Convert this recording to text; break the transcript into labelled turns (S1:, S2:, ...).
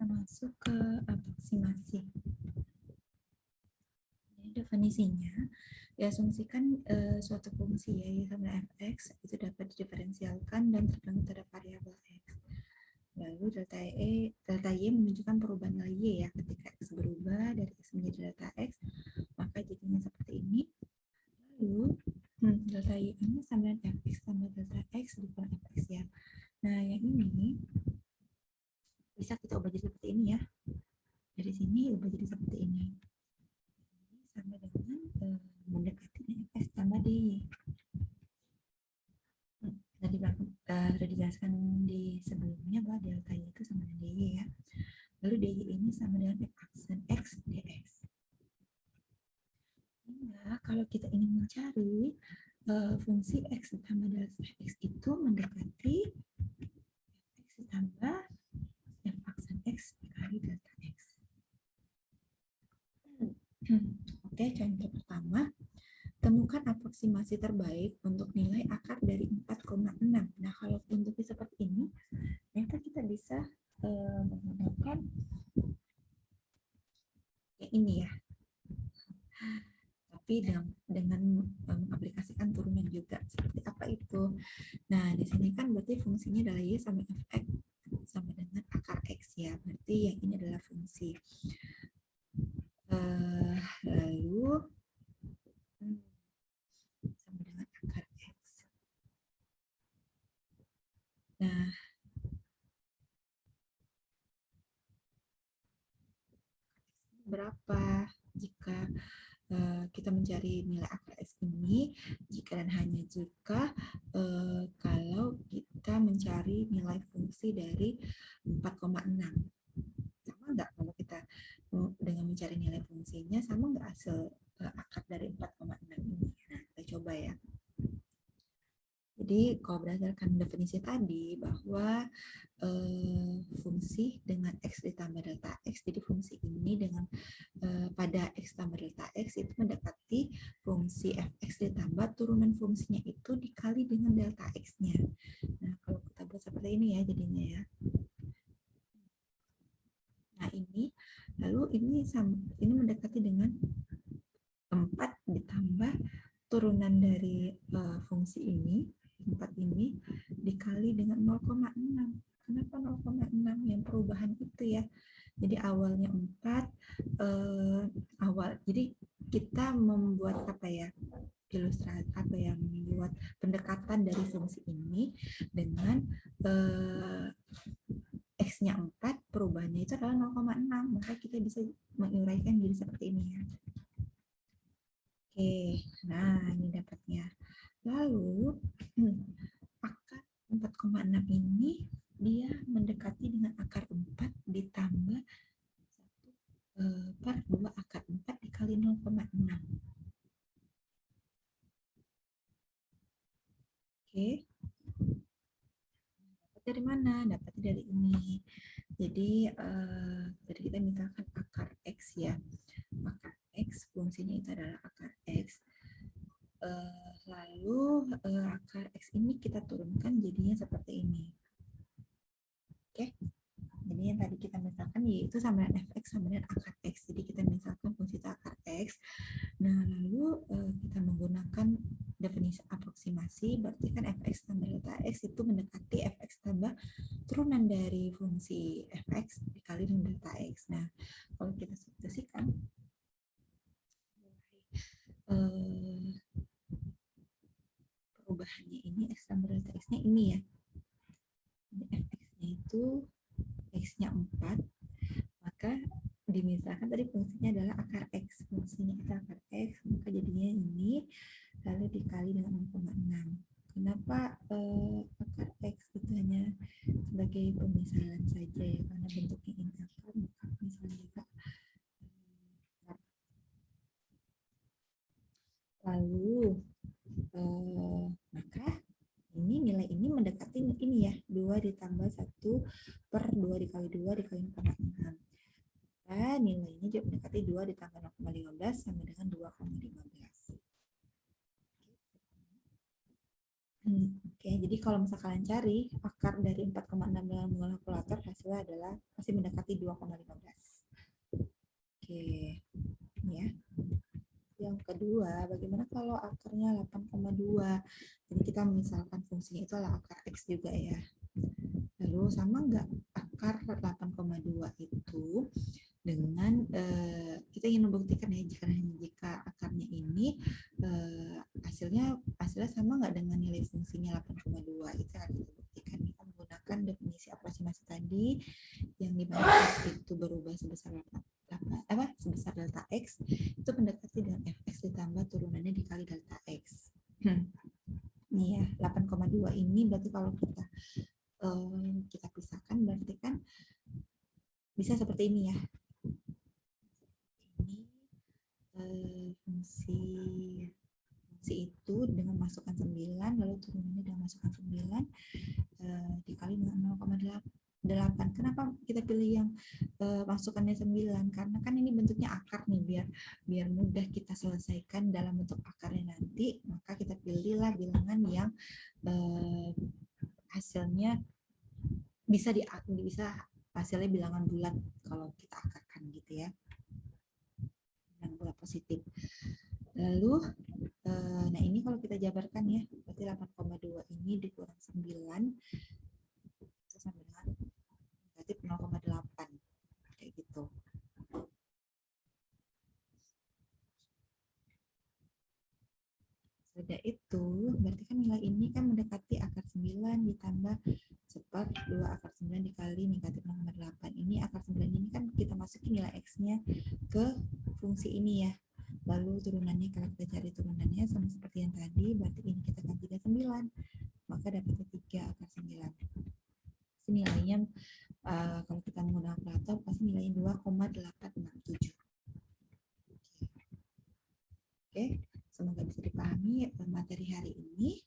S1: masuk ke aproksimasi. Jadi definisinya diasumsikan suatu fungsi ya y sama fx itu dapat diferensialkan dan tergantung terhadap variabel x. Lalu delta y menunjukkan perubahan nilai y ya ketika x berubah dari x menjadi delta x, maka jadinya seperti ini. Lalu delta y ini sama dengan fx tambah delta x dikurang fx ya. Nah yang ini bisa kita ubah jadi seperti ini ya. Dari sini ubah jadi seperti ini. Sama dengan mendekati fx tambah dy. Tadi sudah dijelaskan di sebelumnya bahwa delta y itu sama dengan dy ya. Lalu dy ini sama dengan aksen x dx. Sehingga kalau kita ingin mencari fungsi x ditambah delta x itu mendekati x ditambah f aksen x dikali delta x. Oke, contoh pertama. Temukan aproksimasi terbaik untuk nilai akar dari 4,6. Nah, kalau bentuknya seperti ini, ternyata kita bisa menggunakan yang ini ya. Tapi dengan mengaplikasikan turunan juga. Seperti apa itu? Nah, di sini kan berarti fungsinya adalah y sama fx sama dengan akar x ya. Berarti yang ini adalah fungsi. Lalu sama dengan akar x. Nah, berapa jika kita mencari nilai akar x ini jika dan hanya jika kalau kita mencari nilai fungsi dari 4,6. Sama nggak kalau kita dengan mencari nilai fungsinya, sama nggak hasil akar dari 4,6 ini? Nah, kita coba ya. Jadi kalau berdasarkan definisi tadi bahwa fungsi dengan x ditambah delta x, jadi fungsi ini dengan pada x tambah delta x itu mendekati fungsi fx ditambah turunan fungsinya itu dikali dengan delta x-nya. Nah kalau kita buat seperti ini ya jadinya ya. Nah ini, lalu ini mendekati dengan 4 ditambah turunan dari fungsi ini, 4 ini dikali dengan 0,6. Kenapa 0,6 yang perubahan itu ya? Jadi awalnya 4 jadi kita membuat apa ya? Ilustrasi apa ya? Membuat pendekatan dari fungsi ini dengan x-nya 4, perubahannya itu adalah 0,6. Maka kita bisa menguraikan jadi seperti ini ya. Oke, nah ini dapatnya. Lalu akar 4,6 ini dia mendekati dengan akar 4 ditambah 1 per 2 akar 4 dikali 0,6. Oke. Dapat dari mana? Dapat dari ini. Jadi tadi kita misalkan akar x ya. Akar x fungsinya itu adalah akar x. Lalu akar x ini kita turunkan jadinya seperti ini. Oke. Jadi yang tadi kita misalkan yaitu sama dengan fx sama dengan akar x. Jadi kita misalkan fungsi itu akar x. Nah, lalu kita menggunakan definisi aproksimasi, berarti kan fx tambah delta x itu mendekati fx tambah turunan dari fungsi fx dikali dengan delta x. Nah, kalau kita substitusikan perubahannya ini x tambah delta x-nya ini ya. fx-nya itu x-nya 4, maka dimisalkan tadi fungsinya adalah akar x, fungsinya itu akar x, maka jadinya ini lalu dikali dengan 0,6. Kenapa akar x itu hanya sebagai pemisalan saja ya, karena bentuknya ini akar, maka misalnya juga lalu maka ini nilai ini mendekati ini ya, 2 ditambah 1 per 2 dikali 2 dikali 0,6. Maka nilainya juga mendekati 2 ditambah 0,15 sama dengan 2,15. Oke, Oke, jadi kalau misalkan kalian cari akar dari 4,6 dalam kalkulator, hasilnya adalah masih mendekati 2,15. Oke, ini ya. Yang kedua, bagaimana kalau akarnya 8,2? Jadi kita misalkan fungsinya itu adalah akar X juga ya. Lalu sama nggak akar 8,2 itu dengan kita ingin membuktikan ya jika akarnya ini hasilnya sama nggak dengan nilai fungsinya 8,2, itu akan kita buktikan kita menggunakan definisi aproximasi tadi yang di mana X itu berubah sebesar sebesar delta X itu mendekati dengan fx ditambah turunannya dikali delta X. Nih ya, 8,2 ini berarti kalau kita pisahkan berarti kan bisa seperti ini ya. Ini fungsi itu dengan masukkan 9 lalu turunannya dengan masukkan 9 dikali dengan 0,8. Kenapa kita pilih yang masukannya 9? Karena kan ini bentuknya akar nih, biar mudah kita selesaikan dalam bentuk akarnya nanti, maka kita pilihlah bilangan yang hasilnya bisa hasilnya bilangan bulat kalau kita akarkan gitu ya, bilangan bulat positif. Lalu nah ini kalau kita jabarkan ya, berarti 8,2 ini dikurang 9 itu sama dengan negatif 0,8 kayak gitu. Sudah itu berarti kan nilai ini kan mendekati akar 9 ditambah 2 akar 9 dikali negatif 0,8. Ini akar 9 ini kan kita masukin nilai X-nya ke fungsi ini ya. Lalu turunannya kalau kita cari turunannya sama seperti yang tadi, berarti ini kita ganti dengan 9. Maka dapatnya 3 akar 9. Nilainya kalau kita menggunakan kalkulator pasti nilainya 2,867. Oke, semoga bisa dipahami materi hari ini.